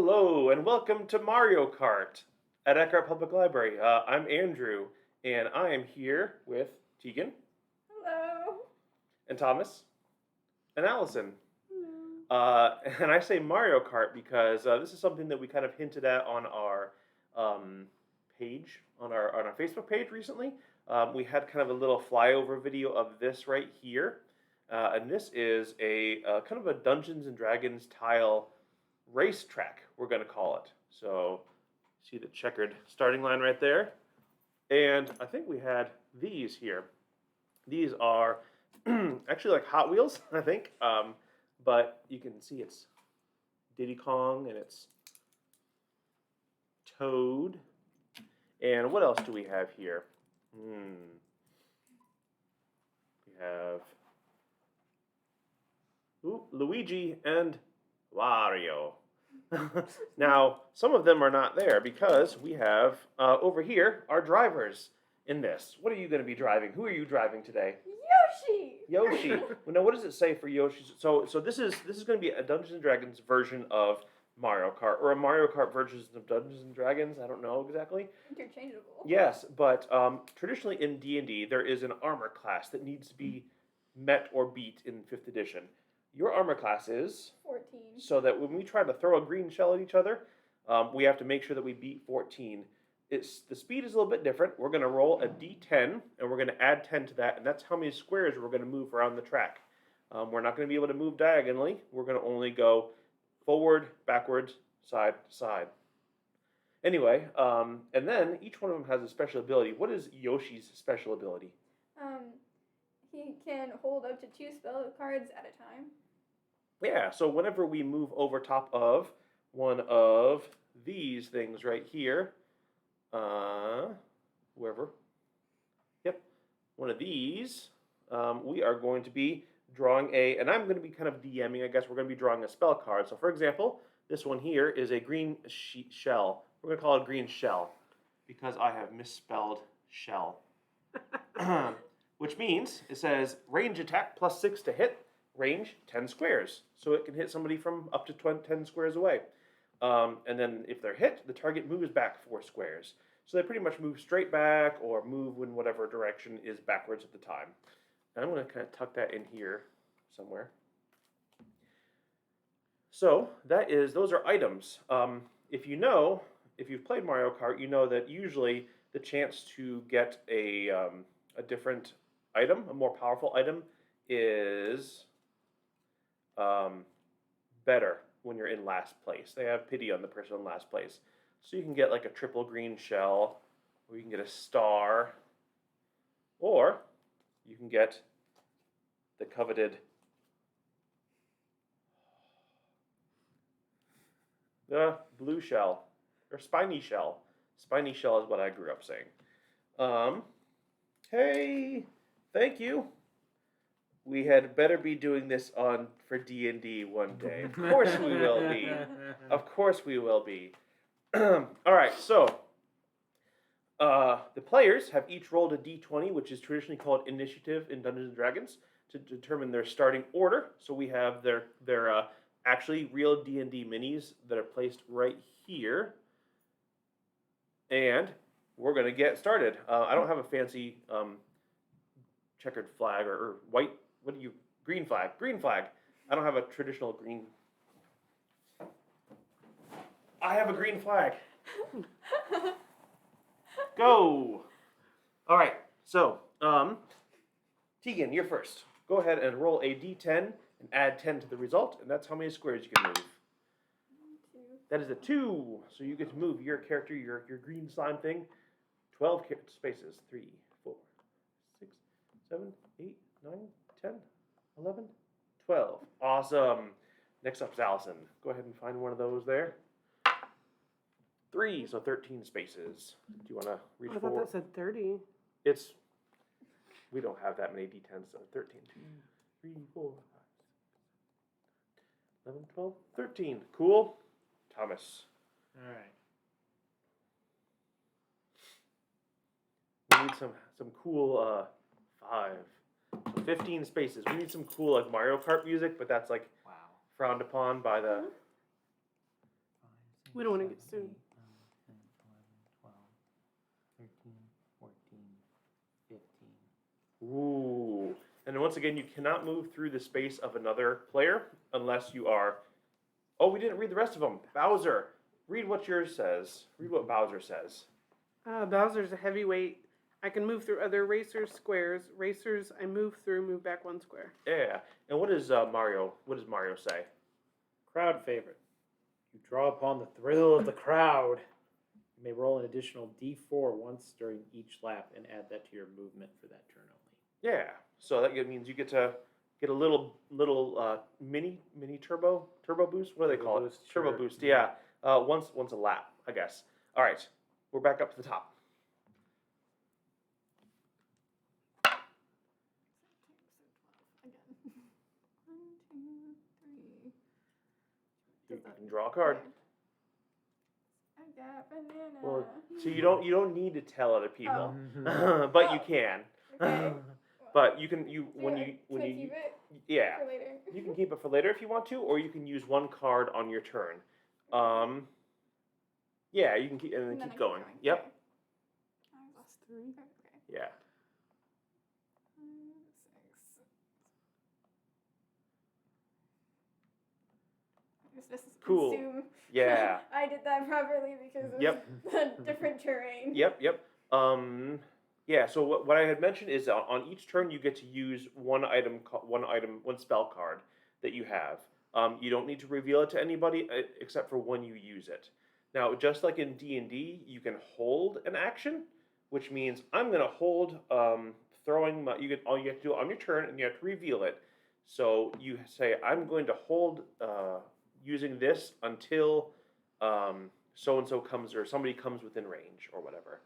Hello and welcome to Mario Kart at Eckhart Public Library. I'm Andrew and I am here with Tiegan. Hello. And Thomas. And Alyson. Hello. And I say Mario Kart because this is something that we kind of hinted at on our page, on our Facebook page recently. We had kind of a little flyover video of this right here. And this is a kind of a Dungeons and Dragons tile racetrack, we're going to call it. So, see the checkered starting line right there. And I think we had these here. These are actually like Hot Wheels, I think. But you can see it's Diddy Kong and it's Toad. And what else do we have here? We have Luigi and Wario. Now, some of them are not there because we have over here our drivers in this. What are you going to be driving? Who are you driving today? Yoshi. Yoshi. Well, now, what does it say for Yoshi? So this is going to be a Dungeons and Dragons version of Mario Kart, or a Mario Kart version of Dungeons and Dragons. I don't know exactly. Interchangeable. Yes, but traditionally in D&D there is an armor class that needs to be met or beat in 5th edition. Your armor class is 14. So that when we try to throw a green shell at each other, we have to make sure that we beat 14. The speed is a little bit different. We're going to roll a d10, and we're going to add 10 to that, and that's how many squares we're going to move around the track. We're not going to be able to move diagonally. We're going to only go forward, backwards, side to side. Anyway, and then each one of them has a special ability. What is Yoshi's special ability? He can hold up to 2 spell cards at a time. Yeah, so whenever we move over top of one of these things right here, one of these, we are going to be drawing and I'm going to be kind of DMing, I guess we're going to be drawing a spell card. So for example, this one here is a green shell. We're going to call it green shell because I have misspelled shell. Which means it says range attack +6 to hit, range 10 squares. So it can hit somebody from up to 10 squares away. And then if they're hit, the target moves back 4 squares. So they pretty much move straight back or move in whatever direction is backwards at the time. And I'm going to kind of tuck that in here somewhere. So those are items. If you've played Mario Kart, you know that usually the chance to get a different item, a more powerful item, is better when you're in last place. They have pity on the person in last place. So you can get like a triple green shell, or you can get a star, or you can get the coveted blue shell, or spiny shell. Spiny shell is what I grew up saying. Hey, thank you. We had better be doing this for D&D one day. Of course we will be. Of course we will be. All right, so the players have each rolled a d20, which is traditionally called initiative in Dungeons & Dragons, to determine their starting order. So we have their actually real D&D minis that are placed right here. And we're going to get started. I don't have a fancy checkered flag or white, green flag. Green flag. I don't have a traditional green. I have a green flag. Go. All right, so Tiegan, you're first. Go ahead and roll a d10 and add 10 to the result, and that's how many squares you can move. 2. That is a 2, so you get to move your character, your green slime thing, 12 spaces. 3, 4, 6, 7, 8, 9, 10, 11, 12. Awesome. Next up is Alyson. Go ahead and find one of those there. 3, so 13 spaces. Do you want to reach forward? I thought that said 30. We don't have that many d10s, so 13, 2, 3, 4, 5, 11, 12, 13. Cool. Thomas. All right. We need some cool 5. So 15 spaces. We need some cool like Mario Kart music, but that's like frowned upon by the We don't want to get sued. 10, 11, 12, 13, 14, 15. Ooh. And then once again, you cannot move through the space of another player unless you are. Oh, we didn't read the rest of them. Bowser. Read what yours says. Read what Bowser says. Bowser's a heavyweight. I can move through other racers' squares. Racers, I move through, move back 1 square. Yeah. And what is Mario? What does Mario say? Crowd favorite. You draw upon the thrill of the crowd. You may roll an additional d4 once during each lap and add that to your movement for that turn only. Yeah. So that means you get to get a little mini turbo boost. What do they Turbo call boost, it? Turbo sure. boost. Yeah. Once a lap, I guess. All right. We're back up to the top. Again. 1, 2, 3. You can draw a card. I got banana. Well, so you don't need to tell other people, Oh. but you can. Okay. But you can Can I keep it yeah, for later? you can keep it for later if you want to, or you can use 1 card on your turn. Yeah, you can keep and then I keep going. Okay. Yep. I lost 3. Okay. Yeah. 6. Just Cool. assume Yeah. I did that properly because it Yep. was a different terrain. Yep. Yeah. So what I had mentioned is on each turn you get to use one spell card that you have. You don't need to reveal it to anybody except for when you use it. Now, just like in D&D, you can hold an action, which means I'm going to hold throwing my. All you have to do on your turn, and you have to reveal it. So you say I'm going to hold using this until so and so comes or somebody comes within range or whatever.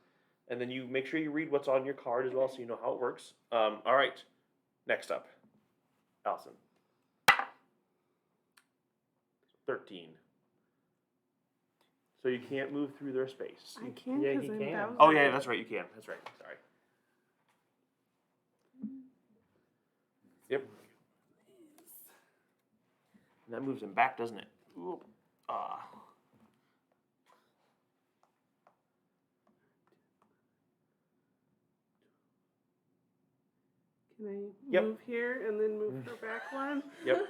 And then you make sure you read what's on your card as well, so you know how it works. All right, next up, Alyson. 13. So you can't move through their space. I can Yeah, because he I'm can. Bowser. Oh yeah, that's right. You can. That's right. Sorry. Yep. And that moves him back, doesn't it? Ooh. Ah. Can I Yep. move here and then move her back 1? Yep.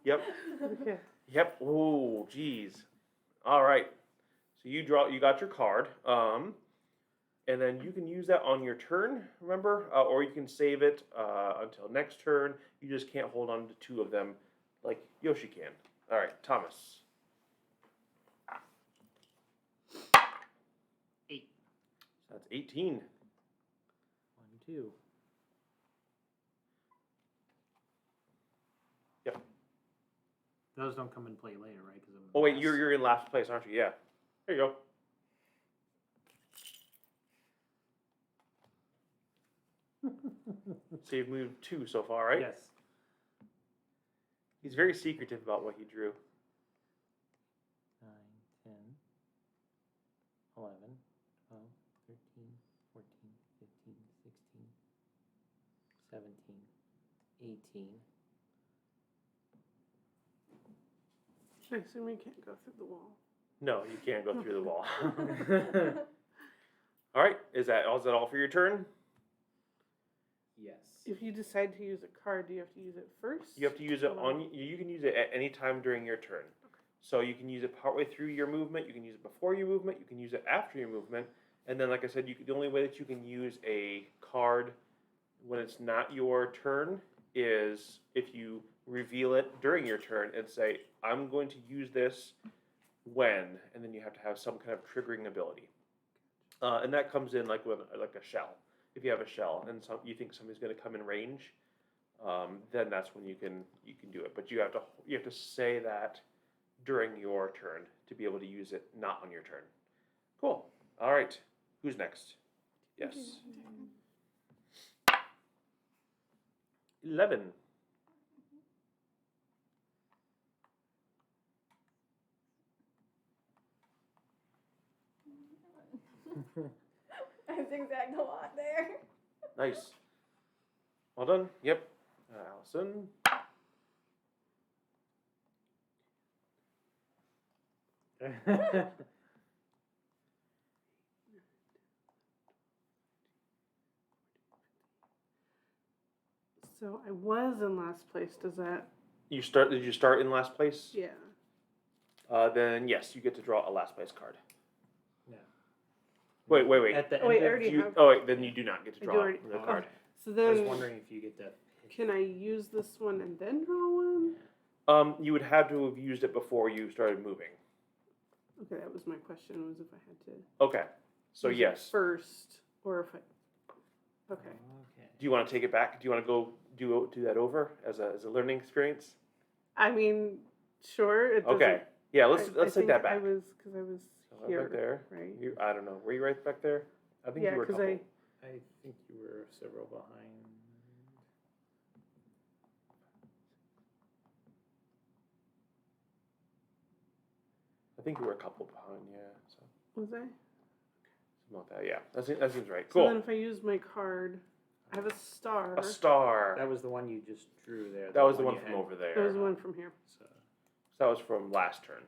Yep. Okay. Yep. Oh, geez. All right. So you got your card. And then you can use that on your turn, remember? Or you can save it until next turn. You just can't hold on to 2 of them like Yoshi can. All right, Thomas. 8. So that's 18. 1, 2. Yep. Those don't come in play later, right? Oh, wait, you're in last place, aren't you? Yeah. There you go. So you've moved 2 so far, right? Yes. He's very secretive about what he drew. 9, 10, 11, 12, 13, 14, 15, 16, 17, 18. I assume we can't go through the wall. No, you can't go through the wall. All right, is that all for your turn? Yes. If you decide to use a card, do you have to use it first? You have to use it you can use it at any time during your turn. So you can use it partway through your movement, you can use it before your movement, you can use it after your movement, and then like I said, the only way that you can use a card when it's not your turn is if you reveal it during your turn and say, I'm going to use this when, and then you have to have some kind of triggering ability. And that comes in like a shell. If you have a shell and you think somebody's going to come in range, then that's when you can do it. But you have to say that during your turn to be able to use it not on your turn. Cool. All right. Who's next? Yes. 11. I zigzagged a lot there. Nice. Well done. Yep. Alyson. So I was in last place. Does that? Did you start in last place? Yeah. Then yes, you get to draw a last place card. No. Wait. At the Oh, end wait, I of already You, have. oh wait, then you do not get to I do draw already- the oh. card. So I was then, wondering if you get to. can I use this one and then draw one? You would have to have used it before you started moving. Okay, that was my question. Was if I had to. Okay, so use it yes. first, or if I. Okay. Okay. Do you want to take it back? Do you want to go do that over as a learning experience? I mean, sure. It Okay. doesn't- Yeah, I let's take think that back. I was So here, right there. right? I don't know. Were you right back there? I think Yeah, you were a because couple. I think you were several behind. I think you were a couple behind. Yeah. So Was I? something like that. Yeah. That seems right. So Cool. then, if I use my card, I have a star. A star. That was the one you just drew there. That was the one you from had. over there. There was one from here. So, That was from last turn.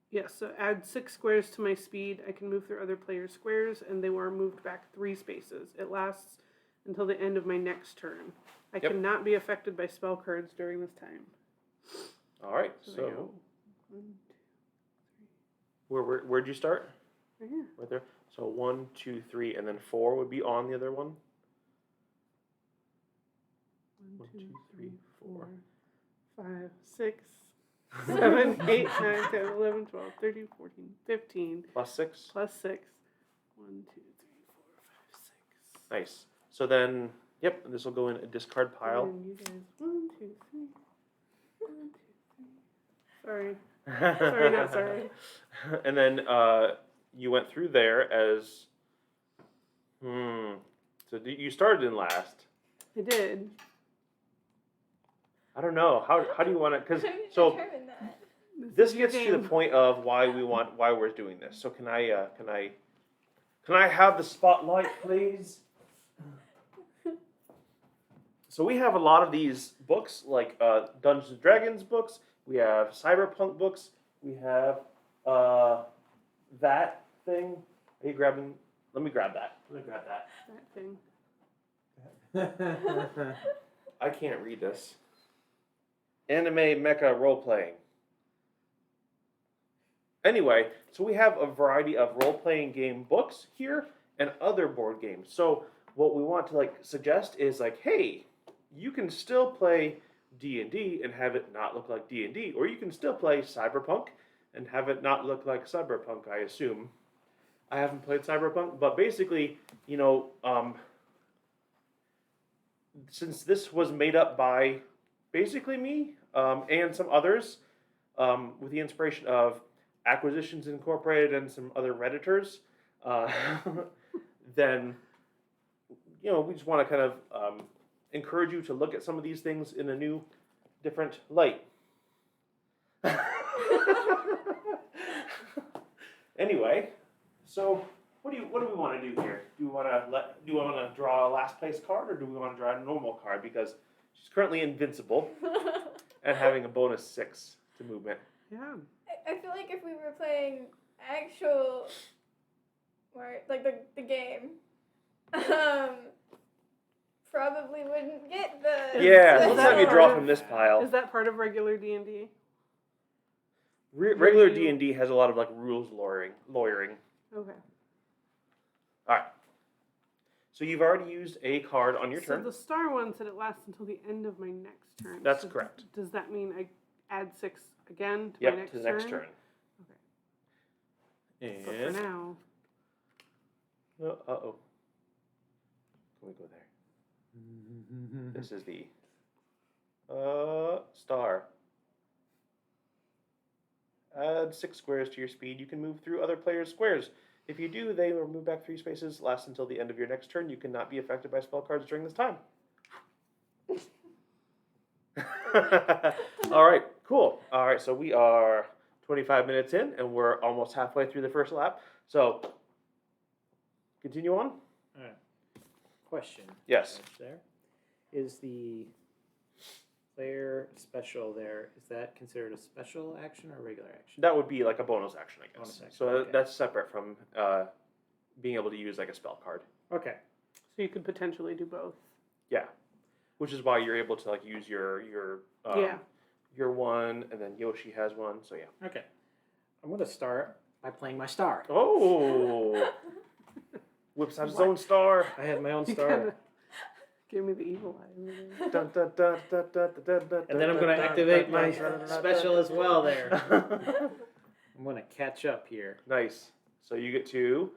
Yeah, so add 6 squares to my speed. I can move through other players' squares, and they were moved back 3 spaces. It lasts until the end of my next turn. I Yep. cannot be affected by spell cards during this time. All right. I So go 1, where'd you start? 2, right here. Right there. So 1, 2, 3, and then 4 would be on the other one. 1, 2, 2, 3, 3, 4. 4, 5, 6, 7, 8, 9, 10, 11, 12, 13, 14, 15, Plus 6. plus 6. 1, 2, 3, 4, 5, 6. Nice. So then, yep, this will go in a discard pile. And you guys, 1, 2, 3. 1, 2, 3. Sorry. Sorry, not sorry. And then you went through there as. So you started in last. I did. I don't know. How do you want to? Because How do you so determine that? this is your gets to the game. point of why we're doing this. So can I have the spotlight, please? So we have a lot of these books, like Dungeons and Dragons books. We have cyberpunk books. We have that thing. Are you grabbing? Let me grab that. That thing. I can't read this. Anime mecha role playing. Anyway, so we have a variety of role playing game books here and other board games. So what we want to suggest is hey, you can still play D&D and have it not look like D&D, or you can still play Cyberpunk and have it not look like Cyberpunk, I assume. I haven't played Cyberpunk, but basically, since this was made up by basically me and some others with the inspiration of Acquisitions Incorporated and some other Redditors, then, we just want to kind of encourage you to look at some of these things in a new, different light. Anyway, so what do we want to do here? Do we want to draw a last place card, or do we want to draw a normal card because she's currently invincible and having a bonus 6 to movement? Yeah. I feel like if we were playing actual, the game, probably wouldn't get the. Yeah, Is let's that have you part draw of- from this pile. Is that part of regular D&D? Regular you- D&D has a lot of rules lawyering. Okay. All right. So you've already used a card on your turn. So the star one said it lasts until the end of my next turn. That's So correct. Does that mean I add 6 again to my Yep, next to the turn? next turn. Okay. But for And now, uh-oh. Can we go there? This is the star. Add 6 squares to your speed. You can move through other players' squares. If you do, they will move back 3 spaces. Lasts until the end of your next turn. You cannot be affected by spell cards during this time. All right, cool. All right, so we are 25 minutes in, and we're almost halfway through the first lap. So, continue on. All right. Question. Yes. There is the player special there, is that considered a special action or a regular action? That would be like a bonus action, I guess. Bonus action, So okay. that's separate from being able to use like a spell card. Okay. So you could potentially do both. Yeah, which is why you're able to like use your one, and then Yoshi has one. So yeah. Okay. I'm going to start by playing my star. Oh, whips out his own star. I had my own You star. kinda gave me the evil eye over there. Dun, dun, dun, dun, dun, dun, dun, And then I'm going to dun, activate dun, my dun, dun, dun, special dun. as well there. I'm going to catch up here. Nice. So you get to,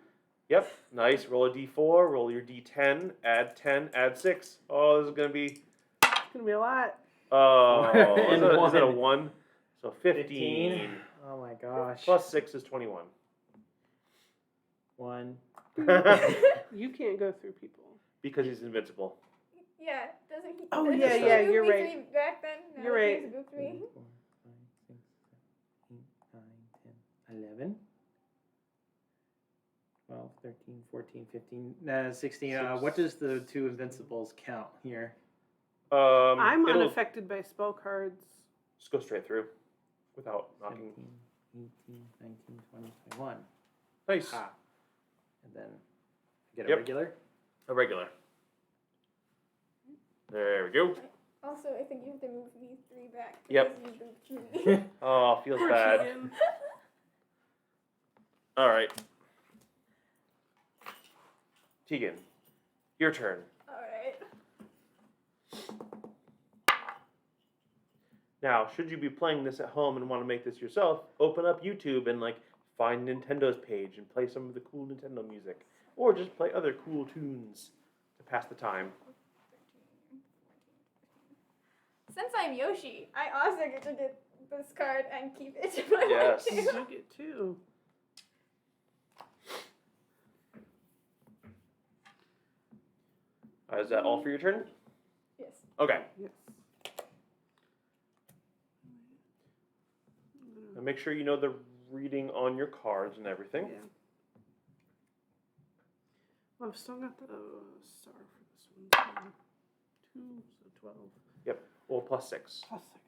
yep, nice. Roll a d4, roll your d10, add 10, add 6. Oh, this is going to be, It's gonna be a lot. oh, And is it a one. 1? So 15. Oh my gosh. Plus 6 is 21. 1. You can't go through people. Because he's invincible. Yeah, doesn't he? Oh, doesn't yeah, he yeah, move you're me right. 3 back then? You're Now that right. he's moved me? 4, 5, 6, 7, 8, 9, 10, 11. 12, 13, 14, 15, 16. What does the 2 invincibles count here? I'm It'll unaffected by spell cards. just go straight through without knocking. 17, 18, 19, 20, 21. Nice. Ah. And then I get a Yep. regular. A regular. There we go. Also, I think you have to move me 3 back. Yep. Because you moved me. Oh, feels Poor bad. Tiegan. All right. Tiegan, your turn. Alright. Now, should you be playing this at home and want to make this yourself, open up YouTube and like find Nintendo's page and play some of the cool Nintendo music, or just play other cool tunes to pass the time. Since I'm Yoshi, I also get to get this card and keep it if I Yes. want You to. get 2. Is that all for your turn? Yes. Okay. Yes. Now make sure you know the reading on your cards and everything. Yeah. Well, I've still got the star for this one. So 2, so 12. Well, plus 6. Plus 6.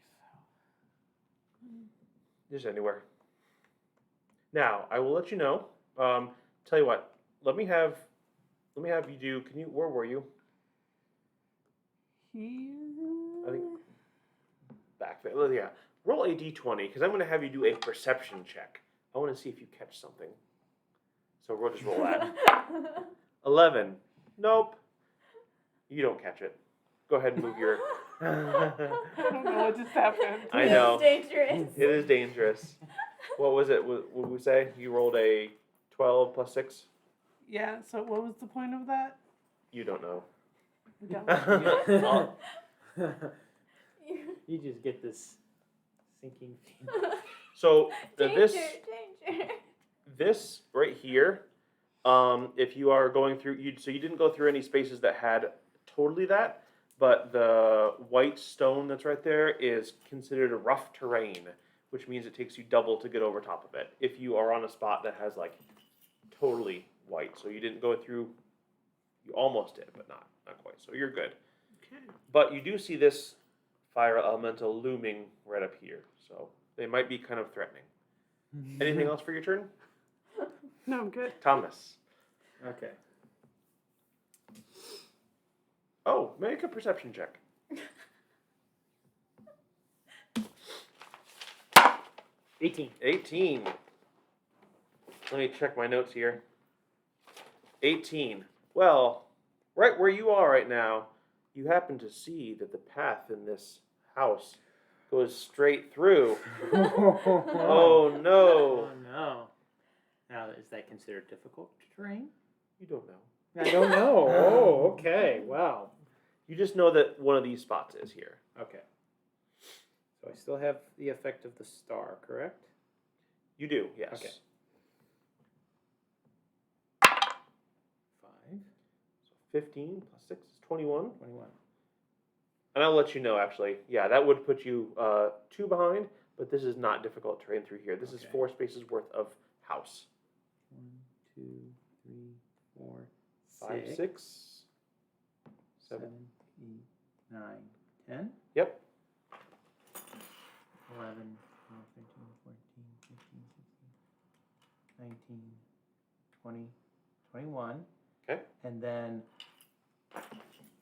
Just anywhere. Now, I will let you know. Tell you what. Let me have you do. Can you? Where were you? Here. I think back there. Well, yeah. Roll a d20 because I'm going to have you do a perception check. I want to see if you catch something. So we'll just roll that. 11. Nope. You don't catch it. Go ahead and move your. I don't know what just happened. I know. It's dangerous. It is dangerous. What was it? What would we say? You rolled a 12 plus 6? Yeah, so what was the point of that? You don't know. Yeah. You just get this sinking feeling. So danger, this danger. this right here, if you are going through, you didn't go through any spaces that had totally that, but the white stone that's right there is considered a rough terrain, which means it takes you double to get over top of it. If you are on a spot that has like totally white, so you didn't go through, you almost did, but not quite. So you're good. Okay. But you do see this fire elemental looming right up here, so they might be kind of threatening. Anything else for your turn, No, I'm good. Thomas? Okay. Oh, make a perception check. 18. 18. Let me check my notes here. 18. Well, right where you are right now, you happen to see that the path in this house goes straight through. Oh no. Oh no. Now, is that considered difficult terrain? You don't know. I don't know. Oh, okay. Wow. You just know that one of these spots is here. Okay. So I still have the effect of the star, correct? You do, yes. Okay. 5, 15 plus 6 is 21. 21. And I'll let you know, actually. Yeah, that would put you 2 behind, but this is not difficult terrain through here. This is Okay. 4 spaces worth of house. 1, 2, 3, 4, 5, 6, 6, 7, 8, 9, 10. Yep. 19, 20, 21. Okay. And then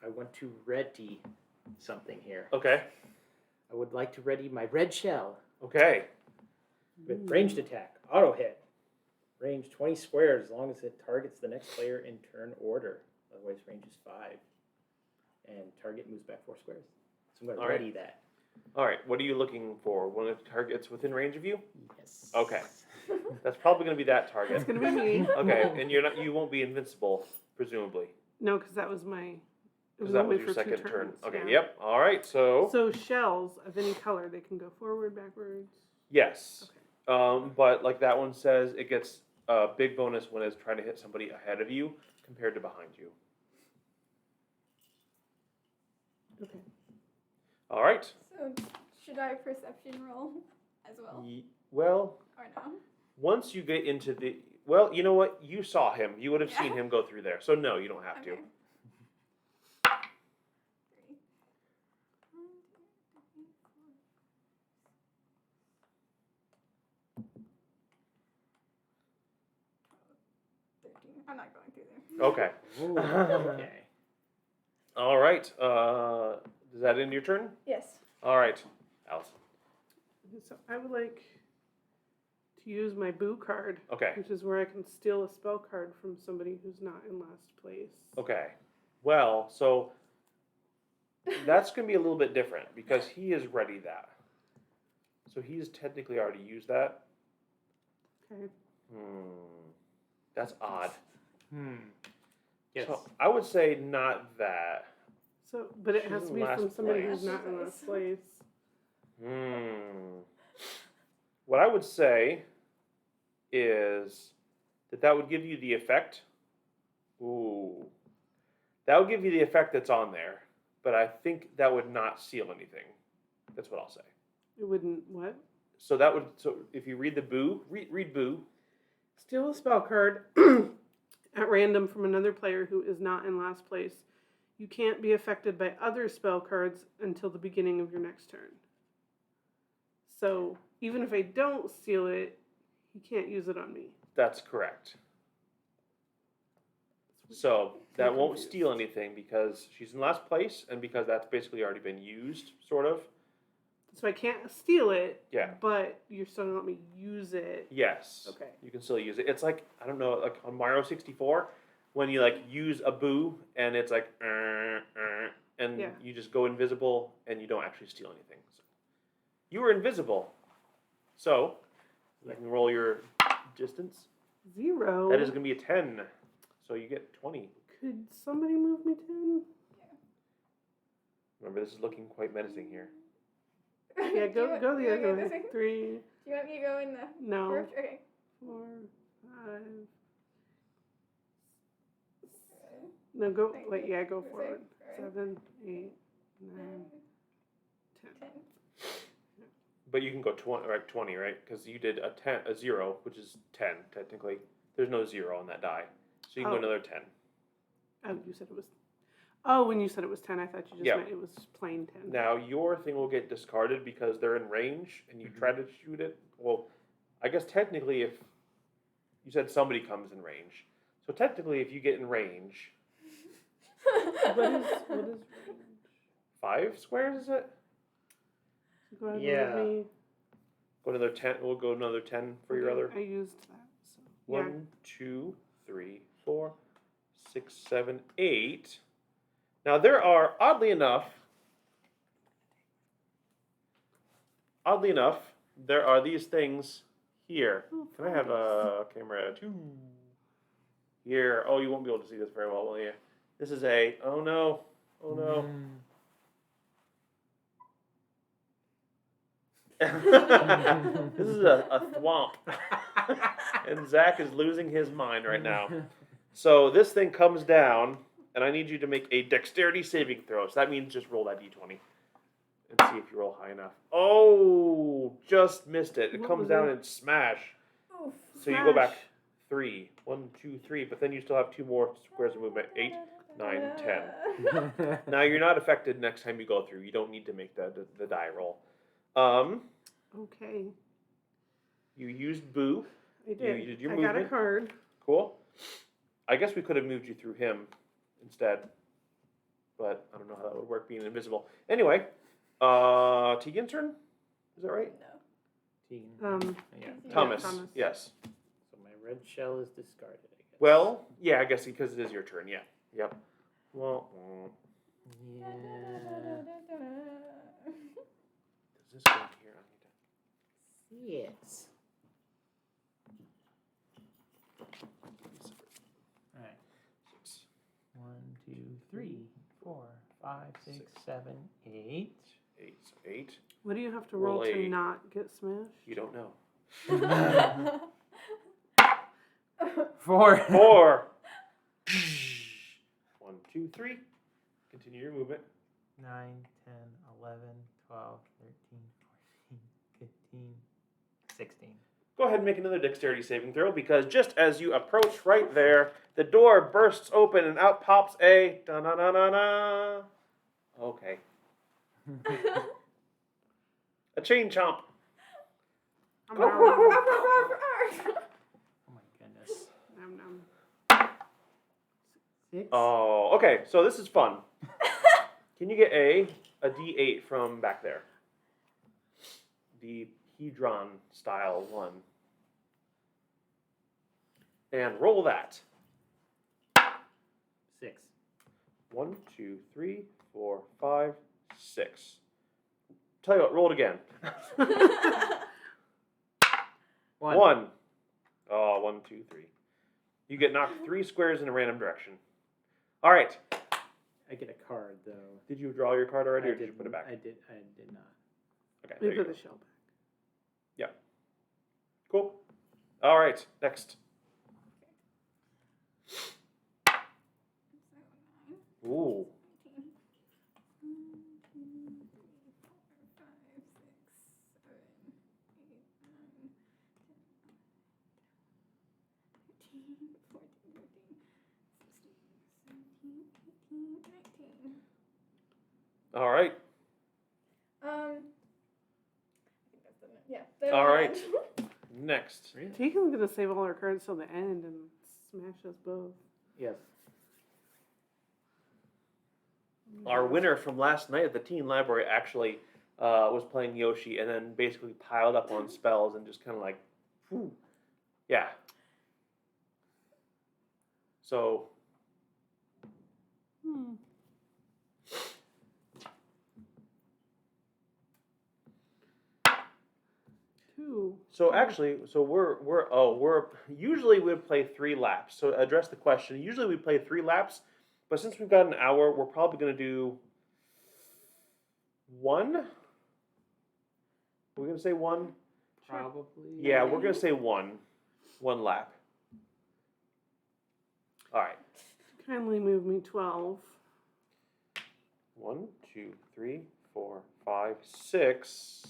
I want to ready something here. Okay. I would like to ready my red shell Okay. with ranged attack, auto hit. Range 20 squares as long as it targets the next player in turn order. Otherwise, range is 5. And target moves back 4 squares. So I'm going to All right. ready that. All right. What are you looking for? One of the targets within range of you? Yes. Okay. That's probably going to be that It's target. gonna be me. Okay. And you're not. You won't be invincible, presumably, No, because that was my. It because that only was your for 2 second turn. turns, Okay. yeah. Yep. All right. So. So shells of any color, they can go forward, backwards. Yes. Okay. But like that one says, it gets a big bonus when it's trying to hit somebody ahead of you compared to behind you. Okay. All right. So should I perception roll as well, Well, or no? once you get into the well, you know what? You saw him. You would have seen Yeah. him go through there. So no, you don't have to. Okay. 3. 1, 2, 3, 4. 13. I'm not going through there. Okay. Ooh, okay. All right. Is that in your turn? Yes. All right, Alyson. So I would like to use my boo card, Okay. which is where I can steal a spell card from somebody who's not in last place. Okay. Well, so that's going to be a little bit different because he has ready that. So he's technically already used that. Okay. That's odd. Yes. So I would say not that. So, but it She's has to in be from last somebody place. who's not in last place. What I would say is that would give you the effect. Ooh. That would give you the effect that's on there, but I think that would not seal anything. That's what I'll say. It wouldn't what? So that would. So if you read the boo, read boo. Steal a spell card at random from another player who is not in last place. You can't be affected by other spell cards until the beginning of your next turn. So even if I don't steal it, he can't use it on me. That's correct. So that I'm won't confused. steal anything because she's in last place and because that's basically already been used, sort of. So I can't steal it. Yeah. But you're still gonna let me use it. Yes. Okay. You can still use it. It's like, I don't know, like on Mario 64, when you like use a boo and it's like, and Yeah. you just go invisible and you don't actually steal anything. So you were invisible. So you can roll your distance. 0. That is going to be a 10. So you get 20. Could somebody move me 10? Remember, this is looking quite menacing here. Yeah, Do you go want- the do you want other me to way. this way? 3, Do you want me to go in the no, first? Okay. 4, 5. No, go. Thank Wait, you. yeah, go This way? forward. Alright. 7, 8, 9, 10. 10. But you can go 20, right? Because you did a 0, which is 10, technically. There's no 0 on that die. So you can go Oh. another 10. Oh, you said it was. Oh, when you said it was 10, I thought you just Yeah. meant it was plain 10. Now, your thing will get discarded because they're in range and you try to shoot it. Well, I guess technically if you said somebody comes in range. So technically if you get in range, What is range? 5 squares is it? So go ahead Yeah. and move me. Go another 10. We'll go another 10 for your Okay, other. I used that. So. Yeah. 1, 2, 3, 4, 6, 7, 8. Now there are, oddly enough, there are these things here. Oh, Can I have a camera 2? Here. Oh, you won't be able to see this very well, will you? This is a, oh no, oh no. This is a thwomp. And Zach is losing his mind right now. So this thing comes down, and I need you to make a dexterity saving throw. So that means just roll that d20 and see if you roll high enough. Oh, just missed it. It What comes was down it? and smash. Oof. So you go back Smash. 3. 1, 2, 3. But then you still have 2 more squares of movement. 8, 9, 10. Now you're not affected next time you go through. You don't need to make the die roll. Okay. You used boo. I did. You did your I got a movement. card. Cool. I guess we could have moved you through him instead, but I don't know how that would work being invisible. Anyway, Tiegan's turn. Is that right? No. Tegan. Yeah. Thomas. Thomas. Yes. So my red shell is discarded, I guess. Well, yeah, I guess because it is your turn. Yeah. Yep. Well, Yeah. does this go in here? Yes. All right. 6, 1, 2, 3, 4, 5, 6, 7, 8. 8. So 8. What do you have to Roll roll to a- not get smashed? You don't know. 4. 4. 1, 2, 3. Continue your movement. 9, 10, 11, 12, 13, 14, 15, 16. Go ahead and make another dexterity saving throw because just as you approach right there, the door bursts open and out pops a da-na-na-na-na. Okay. A chain chomp. Oh my goodness. Nom, nom. 6. Oh, okay. So this is fun. Can you get a D8 from back there? The Hedron style one. And roll that. 6. 1, 2, 3, 4, 5, 6. Tell you what, roll it again. 1. 1. Oh, 1, 2, 3. You get knocked 3 squares in a random direction. All right. I get a card though. Did you draw your card already, or did you didn't- put it back? I did not. Okay. We There you put go. the shell back. Cool. All right. Next. Ooh. All right. I think that's the yeah. All right. Next. Really? Tegan's gonna save all her cards till the end and smash us both. Yes. Our winner from last night at the teen library actually was playing Yoshi and then basically piled up on spells and just kind of like, whew. Yeah. So, Hmm. Two. so actually, so we're usually we would play 3 laps. So address the question. Usually we play 3 laps, but since we've got an hour, we're probably going to do 1. We're going to say 1. Probably. Yeah, we're going to say 1 lap. All right. Kindly move me 12. 1, 2, 3, 4, 5, 6.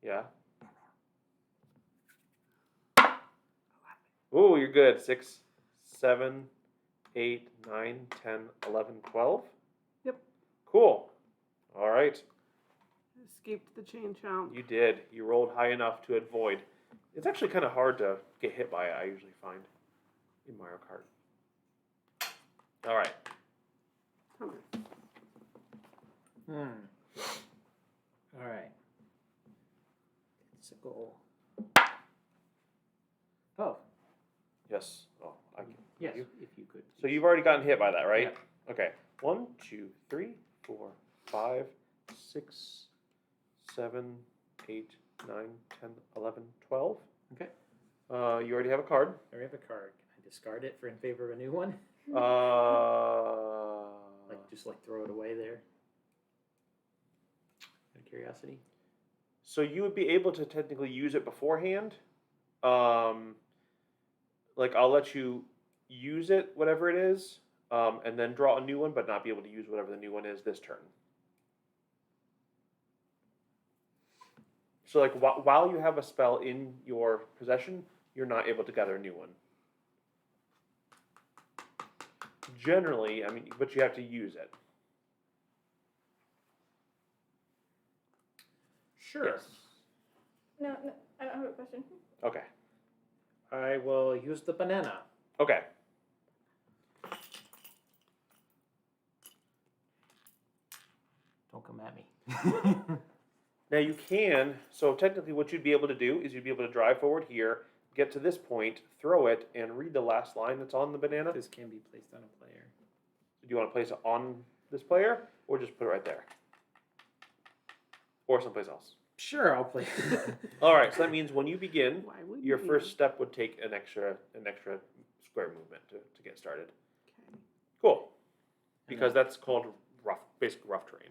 Yeah. Ooh, you're good. 6, 7, 8, 9, 10, 11, 12. Yep. Cool. All right. Escaped the chain chomp. You did. You rolled high enough to avoid. It's actually kind of hard to get hit by it, I usually find, in Mario Kart. All right. Thomas. All right. It's a goal. Oh, Yes. Oh, I can. yes, You? if you could. So you've already gotten hit by that, right? Yeah. Okay. 1, 2, 3, 4, 5, 6, 7, 8, 9, 10, 11, 12. Okay. You already have a card. I have a card. Can I discard it in favor of a new one? Just throw it away there. Out of curiosity. So you would be able to technically use it beforehand. Like I'll let you use it, whatever it is, and then draw a new one, but not be able to use whatever the new one is this turn. So like while you have a spell in your possession, you're not able to gather a new one. Generally, I mean, but you have to use it. Sure. Yes. No, I don't have a question. Okay. I will use the banana. Okay. Don't come at me. Now you can, so technically what you'd be able to do is you'd be able to drive forward here, get to this point, throw it, and read the last line that's on the banana. This can be placed on a player. Do you want to place it on this player, or just put it right there? Or someplace else? Sure, I'll place it. All right, so that means when you begin, Why would your you? first step would take an extra square movement to get started. Okay. Cool. Because that's called rough, basically rough terrain.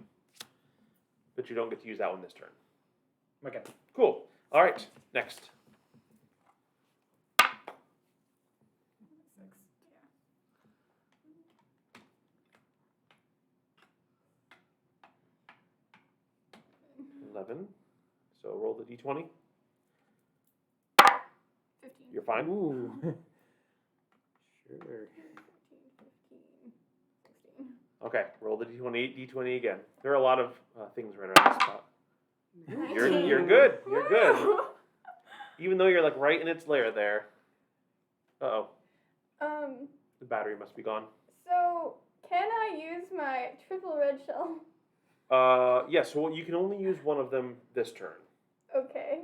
But you don't get to use that one this turn. Okay. Cool. All right, next. 6. Yeah. 11. So roll the d20. 15. You're fine. Ooh. Sure. 14, 15, 16. Okay, roll the d20 again. There are a lot of things right around this spot. You're good. You're good. Even though you're like right in its lair there. Uh-oh. The battery must be gone. So can I use my triple red shell? Yeah, so you can only use one of them this turn. Okay.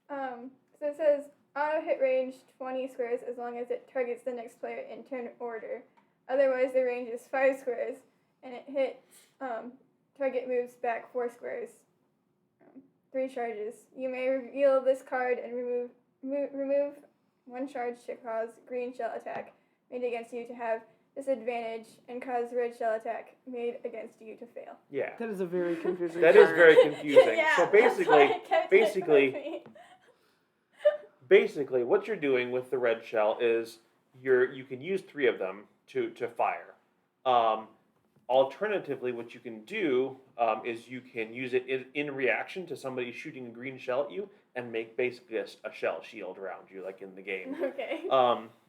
So it says auto hit range 20 squares as long as it targets the next player in turn order. Otherwise, the range is 5 squares, and it hits. Target moves back 4 squares. 3 charges. You may reveal this card and remove 1 charge to cause green shell attack made against you to have disadvantage and cause red shell attack made against you to fail. Yeah. That is a very confusing. That is card. very confusing. Yeah, So that's why basically, I kept it basically, with me. basically, what you're doing with the red shell is you can use 3 of them to fire. Alternatively, what you can do is you can use it in reaction to somebody shooting a green shell at you and make basically a shell shield around you, like in the game. Okay.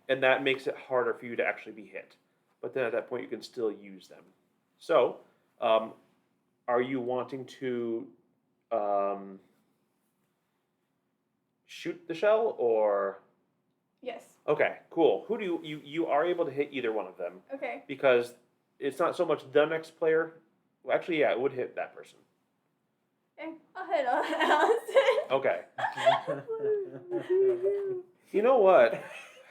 And that makes it harder for you to actually be hit. But then at that point, you can still use them. So, are you wanting to shoot the shell or? Yes. Okay, cool. Who do you are able to hit either one of them Okay. because it's not so much the next player. Well, actually, yeah, it would hit that person. Okay. I'll hit Alyson. Okay. You know what?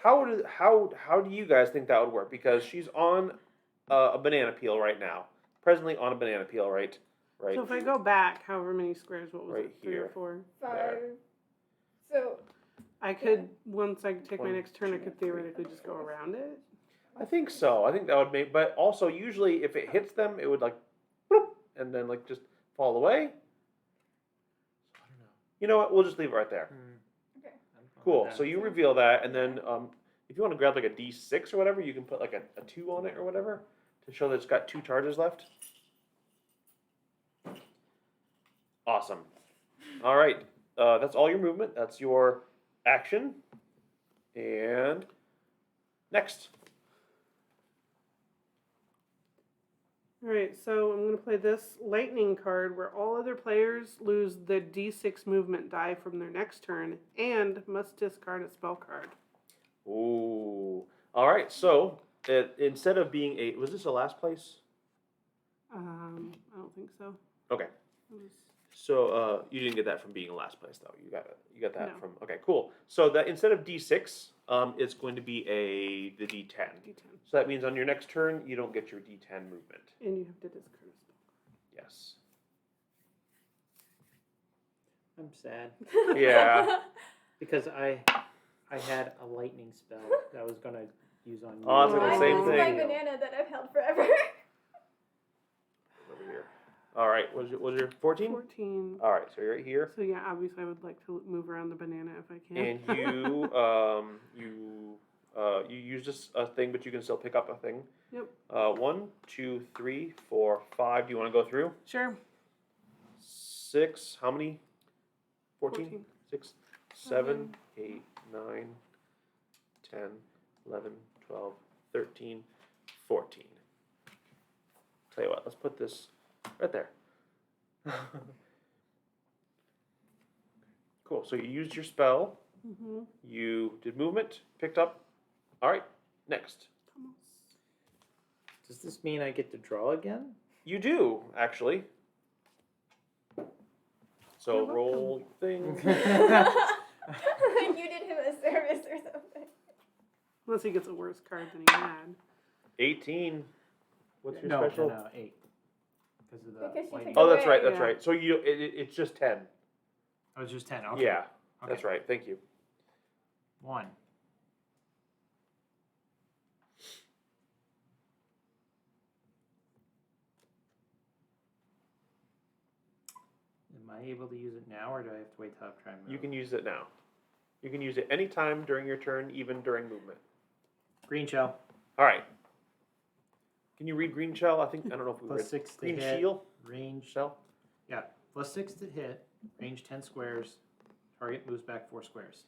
How do you guys think that would work? Because she's on a banana peel right now. Presently on a banana peel, right? Right. So if I go back, however many squares, what was Right it? 3 here. or 4? 5. There. So I could, once I take my 1, next turn, I 2, could 3, theoretically just go around it. I think so. I think that would make. But also, usually, if it hits them, it would like, bloop, and then like just fall away. I don't know. You know what? We'll just leave it right there. okay. Cool. So you reveal that, and then if you want to grab like a D6 or whatever, you can put like a 2 on it or whatever to show that it's got 2 charges left. Awesome. All right. That's all your movement. That's your action. And next. Alright, so I'm going to play this lightning card where all other players lose the d6 movement die from their next turn and must discard a spell card. Ooh. All right. So instead of being was this a last place? I don't think so. Okay. It was So you didn't get that from being a last place though. You got that No. from okay. Cool. So that instead of D6, it's going to be the D10. d10. So that means on your next turn, you don't get your D10 movement. And you have to discard a spell. Yes. I'm sad Yeah. because I had a lightning spell that I was gonna use on you. Oh, it's like the same Mine was thing. my banana that I've held forever. Over here. All right. Was your 14? 14. All right. So you're right here, So yeah, obviously I would like to move around the banana if I can. and you use this a thing, but you can still pick up a thing. Yep. 1, 2, 3, 4, 5. Do you want to go through? Sure. 6. How many? 14? 14. 6, 7, 8, 9, 10, 11, 12, 13, 14. Tell you what, let's put this right there. Cool, so you used your spell. Mm-hmm. You did movement, picked up. All right, next. Does this mean I get to draw again? You do, actually. So You're roll thing. Like you did him a service or something. Unless he gets a worse card than he had. 18. What's your No, special? no, 8. Because of the Because she white. took Oh, that's right. away. That's Yeah. right. So it's just 10. Oh, it's just 10. Okay. Yeah, Okay. that's right. Thank you. 1. Am I able to use it now, or do I have to wait till I try and move? You can use it now. You can use it anytime during your turn, even during movement. Green shell. All right. Can you read green shell? I don't know if we Plus read 6 to green hit. shield Range. shell. Yeah. Plus 6 to hit. Range 10 squares. Target moves back 4 squares.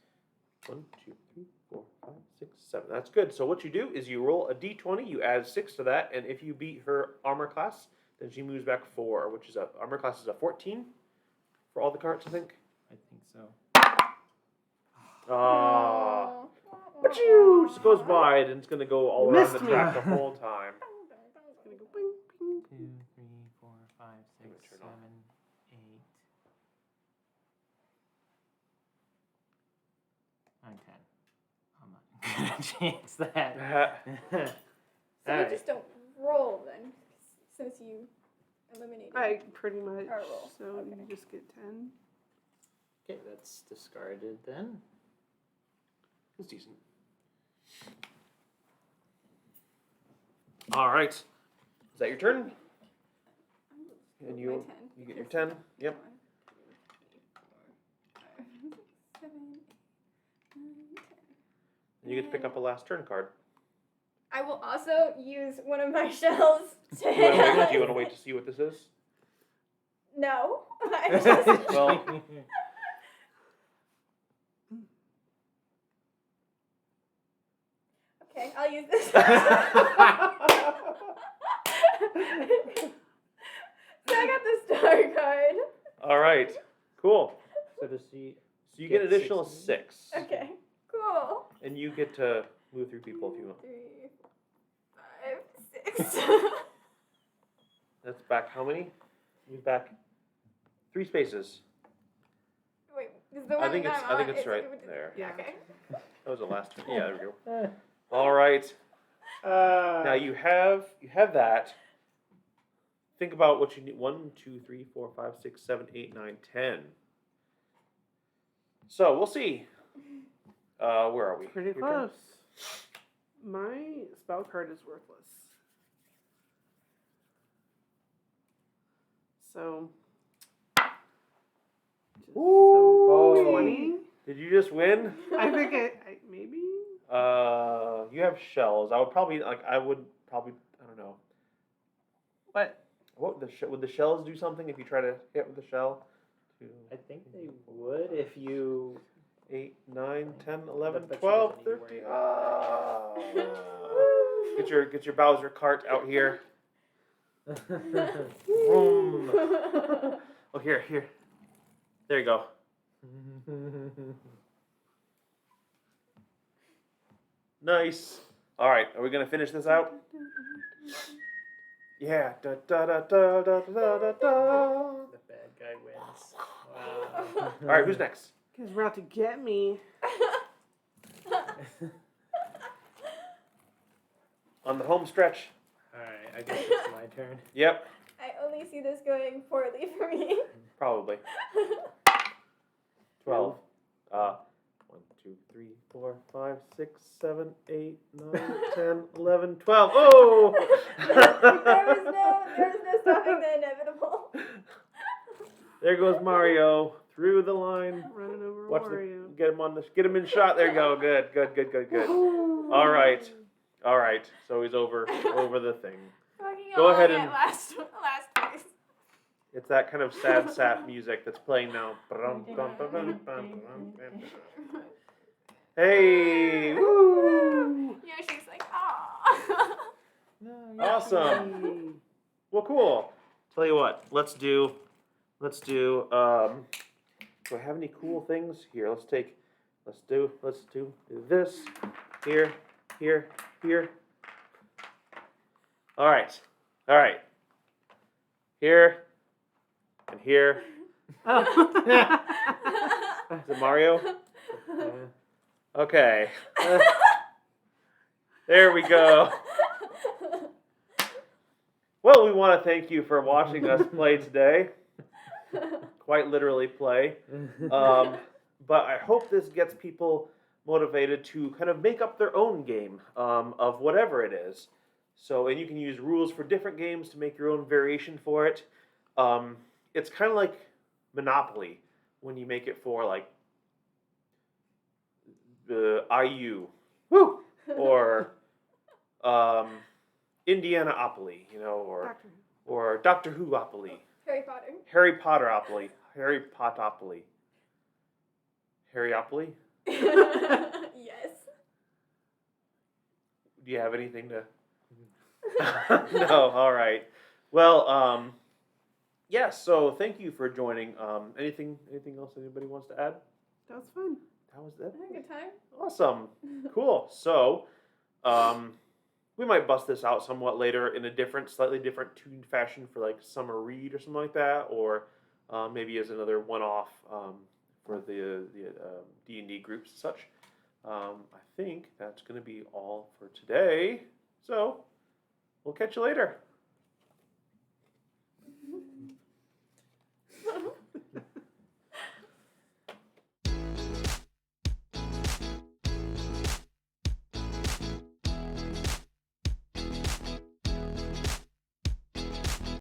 1, 2, 3, 4, 5, 6, 7. That's good. So what you do is you roll a d20, you add 6 to that, and if you beat her armor class, then she moves back 4, which is armor class is a 14 for all the cards, I think. I think so. Ah, achoo! Just goes wide, and it's gonna go all You around the missed me. track the whole time. It's gonna go bing, bing. 2, 3, 4, 5, 6, turn 7, off. 8, 9, 10. I'm not gonna chance that. So Alright. we just don't roll then, since you eliminated. I pretty much. Or roll. So Okay. you just get 10. Okay, that's discarded then. It's decent. All right. Is that your turn? And My you 10. you get your 10. Yep. 1, 2, 3, 4, 5, 6, 7, 8, 9, 10. And you get to pick up a last turn card. I will also use one of my shells to Do you hit want to Alyson. wait to see what this is? No. I just, Well, okay, I'll use this. So I got the star card. all right. Cool. So does she? So you get an Get additional 6. 6. Okay, cool. And you get to move through people if you want. 3, 4, 5, 6. That's back how many? Move back 3 spaces. Wait, is the one I think that it's I'm I think on- it's right there. Yeah. Okay. That was the last turn. Yeah, there we go. Uh, All right. Now you have that. Think about what you need. 1, 2, 3, 4, 5, 6, 7, 8, 9, 10. So we'll see. Where are we? Pretty Your turn? close. My spell card is worthless. So. Ooh. 20? Did you just win? I think maybe. You have shells. I would probably I don't know. What? What would the shells do something if you try to hit with the shell? 2, I think they would if you. 8, 9, 10, 11, But she 12, doesn't need to 13. worry Ah. about Get your Bowser cart out here. that. Vroom. Oh, here. There you go. Nice. All right, are we gonna finish this out? Yeah. Da da da da da da da da. The bad guy wins. Wow. All right, who's next? You guys were out to get me. On the home stretch. Alright, I guess it's my turn. Yep, I only see this going poorly for me. probably. 12. 1, 2, 3, 4, 5, 6, 7, 8, 9, 10, 11, 12. Oh! there was no stopping the inevitable. There goes Mario through the line. Running over Watch Wario. get him in shot. There you go. Good. All right. So he's over the thing. Fucking Go ahead along and- at last place. It's that kind of sad sap music that's playing now. Hey! Woo! Yoshi's like, ah. Awesome. Well, cool. Tell you what. Let's do. Do I have any cool things here? Let's take Let's do this. Here. All right. Here and here. Oh. Is it Mario? Okay. There we go. Well, we want to thank you for watching us play today. Quite literally play. But I hope this gets people motivated to kind of make up their own game of whatever it is. So, and you can use rules for different games to make your own variation for it. It's kind of like Monopoly when you make it for like the IU, woo, or Indianaopoly, you know, or Doctor Who-opoly, Harry Potter. Harry Potter-opoly, Harry Potopoly, Harry-opoly. Yes. Do you have anything to? No. All right. Well, yes. So thank you for joining. Anything else anybody wants to add? That was fun. That was it. I had a good time. Awesome. Cool. So, we might bust this out somewhat later in a slightly different tuned fashion for like summer read or something like that, or maybe as another one-off for the D&D groups and such. I think that's going to be all for today. So, we'll catch you later.